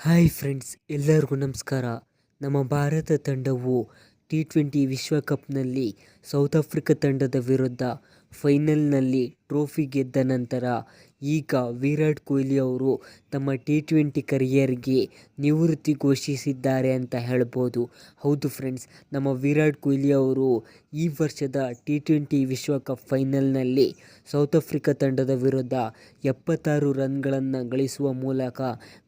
Hi friends, ಎಲ್ಲರಿಗೂ ನಮಸ್ಕಾರ. ನಮ್ಮ ಭಾರತ ತಂಡವು T20 ವಿಶ್ವಕಪ್ನಲ್ಲಿ ಸೌತ್ ಆಫ್ರಿಕಾ ತಂಡದ ವಿರುದ್ಧ ಫೈನಲ್ನಲ್ಲಿ ಟ್ರೋಫಿ ಗೆದ್ದ ನಂತರ ಈಗ ವಿರಾಟ್ ಕೊಹ್ಲಿ ಅವರು ತಮ್ಮ T20 ಕರಿಯರ್ಗೆ ನಿವೃತ್ತಿ ಘೋಷಿಸಿದ್ದಾರೆ ಅಂತ ಹೇಳ್ಬೋದು. ಹೌದು ಫ್ರೆಂಡ್ಸ್, ನಮ್ಮ ವಿರಾಟ್ ಕೊಹ್ಲಿ ಅವರು ಈ ವರ್ಷದ T20 ವಿಶ್ವಕಪ್ ಫೈನಲ್ನಲ್ಲಿ ಸೌತ್ ಆಫ್ರಿಕಾ ತಂಡದ ವಿರುದ್ಧ 76 ರನ್ಗಳನ್ನು ಗಳಿಸುವ ಮೂಲಕ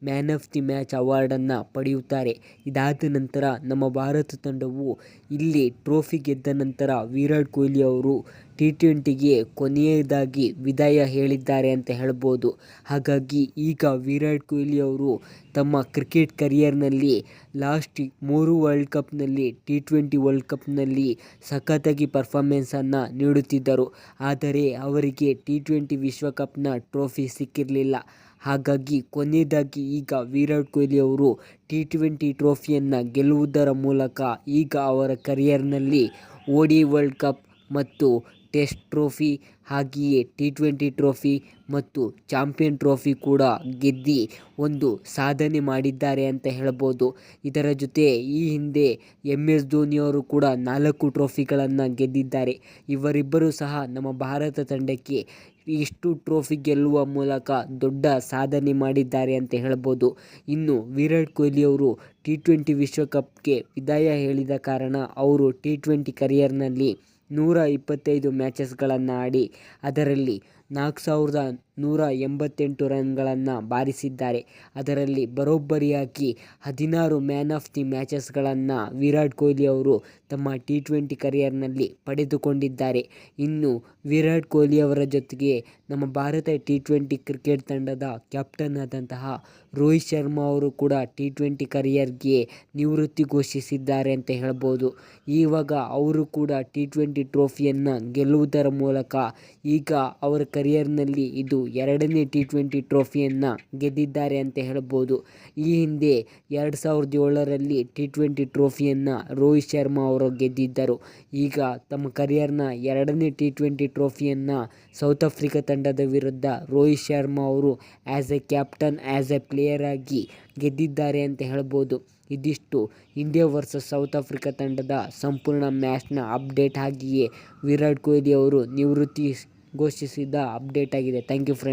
ಮ್ಯಾನ್ ಆಫ್ ದಿ ಮ್ಯಾಚ್ ಅವಾರ್ಡನ್ನು ಪಡೆಯುತ್ತಾರೆ. ಇದಾದ ನಂತರ ನಮ್ಮ ಭಾರತ ತಂಡವು ಇಲ್ಲಿ ಟ್ರೋಫಿ ಗೆದ್ದ ನಂತರ ವಿರಾಟ್ ಕೊಹ್ಲಿ ಅವರು T20ಗೆ ಕೊನೆಯದಾಗಿ ವಿದಾಯ ಹೇಳಿದ್ದಾರೆ ಅಂತ ಹೇಳ್ಬೋದು. ಹಾಗಾಗಿ ಈಗ ವಿರಾಟ್ ಕೊಹ್ಲಿ ಅವರು ತಮ್ಮ ಕ್ರಿಕೆಟ್ ಕರಿಯರ್ನಲ್ಲಿ ಲಾಸ್ಟ್ 3 ವರ್ಲ್ಡ್ ಕಪ್ನಲ್ಲಿ T20 ವರ್ಲ್ಡ್ ಕಪ್ನಲ್ಲಿ ಸಖತ್ತಾಗಿ ಪರ್ಫಾರ್ಮೆನ್ಸನ್ನು ನೀಡುತ್ತಿದ್ದರು. ಆದರೆ ಅವರಿಗೆ T20 ವಿಶ್ವಕಪ್ನ ಟ್ರೋಫಿ ಸಿಕ್ಕಿರಲಿಲ್ಲ. ಹಾಗಾಗಿ ಕೊನೆಯದಾಗಿ ಈಗ ವಿರಾಟ್ ಕೊಹ್ಲಿ ಅವರು T20 ಟ್ರೋಫಿಯನ್ನು ಗೆಲ್ಲುವುದರ ಮೂಲಕ ಈಗ ಅವರ ಕರಿಯರ್ನಲ್ಲಿ ODI ವರ್ಲ್ಡ್ ಕಪ್ ಮತ್ತು ಟೆಸ್ಟ್ ಟ್ರೋಫಿ, ಹಾಗೆಯೇ T20 ಟ್ರೋಫಿ ಮತ್ತು ಚಾಂಪಿಯನ್ ಟ್ರೋಫಿ ಕೂಡ ಗೆದ್ದು ಒಂದು ಸಾಧನೆ ಮಾಡಿದ್ದಾರೆ ಅಂತ ಹೇಳ್ಬೋದು. ಇದರ ಜೊತೆ ಈ ಹಿಂದೆ MS ಧೋನಿಯವರು ಕೂಡ 4 ಟ್ರೋಫಿಗಳನ್ನು ಗೆದ್ದಿದ್ದಾರೆ. ಇವರಿಬ್ಬರೂ ಸಹ ನಮ್ಮ ಭಾರತ ತಂಡಕ್ಕೆ ಇಷ್ಟು ಟ್ರೋಫಿ ಗೆಲ್ಲುವ ಮೂಲಕ ದೊಡ್ಡ ಸಾಧನೆ ಮಾಡಿದ್ದಾರೆ ಅಂತ ಹೇಳ್ಬೋದು. ಇನ್ನು ವಿರಾಟ್ ಕೊಹ್ಲಿ ಅವರು T20 ವಿಶ್ವಕಪ್ಗೆ ವಿದಾಯ ಹೇಳಿದ ಕಾರಣ ಅವರು T20 ಕರಿಯರ್ನಲ್ಲಿ 125 ಮ್ಯಾಚಸ್ಗಳನ್ನು ಆಡಿ ಅದರಲ್ಲಿ 4188 ರನ್ಗಳನ್ನು ಬಾರಿಸಿದ್ದಾರೆ. ಅದರಲ್ಲಿ ಬರೋಬ್ಬರಿಯಾಗಿ 16 ಮ್ಯಾನ್ ಆಫ್ ದಿ ಮ್ಯಾಚಸ್ಗಳನ್ನು ವಿರಾಟ್ ಕೊಹ್ಲಿ ಅವರು ತಮ್ಮ T20 ಕರಿಯರ್ನಲ್ಲಿ ಪಡೆದುಕೊಂಡಿದ್ದಾರೆ. ಇನ್ನು ವಿರಾಟ್ ಕೊಹ್ಲಿ ಅವರ ಜೊತೆಗೆ ನಮ್ಮ ಭಾರತ T20 ಕ್ರಿಕೆಟ್ ತಂಡದ ಕ್ಯಾಪ್ಟನ್ ಆದಂತಹ ರೋಹಿತ್ ಶರ್ಮಾ ಅವರು ಕೂಡ T20 ಕರಿಯರ್ಗೆ ನಿವೃತ್ತಿ ಘೋಷಿಸಿದ್ದಾರೆ ಅಂತ ಹೇಳ್ಬೋದು. ಇವಾಗ ಅವರು ಕೂಡ T20 ಟ್ರೋಫಿಯನ್ನು ಗೆಲ್ಲುವುದರ ಮೂಲಕ ಈಗ ಅವರ ಕರಿಯರ್ನಲ್ಲಿ ಇದು 2ನೇ T20 ಟ್ರೋಫಿಯನ್ನು ಗೆದ್ದಿದ್ದಾರೆ ಅಂತ ಹೇಳ್ಬೋದು. ಈ ಹಿಂದೆ 2007ರಲ್ಲಿ T20 ಟ್ರೋಫಿಯನ್ನು ರೋಹಿತ್ ಶರ್ಮಾ ಅವರು ಗೆದ್ದಿದ್ದರು. ಈಗ ತಮ್ಮ ಕರಿಯರ್ನ 2ನೇ T20 ಟ್ರೋಫಿಯನ್ನು ಸೌತ್ ಆಫ್ರಿಕಾ ತಂಡದ ವಿರುದ್ಧ ರೋಹಿತ್ ಶರ್ಮಾ ಅವರು as A captain, as A player ಆಗಿ ಗೆದ್ದಿದ್ದಾರೆ ಅಂತ ಹೇಳ್ಬೋದು. ಇದಿಷ್ಟು ಇಂಡಿಯಾ ವರ್ಸಸ್ ಸೌತ್ ಆಫ್ರಿಕಾ ತಂಡದ ಸಂಪೂರ್ಣ ಮ್ಯಾಚ್ನ ಅಪ್ಡೇಟ್, ಹಾಗೆಯೇ ವಿರಾಟ್ ಕೊಹ್ಲಿ ಅವರು ನಿವೃತ್ತಿ ಘೋಷಿಸಿದ ಅಪ್ಡೇಟ್ ಆಗಿದೆ. Thank you friends.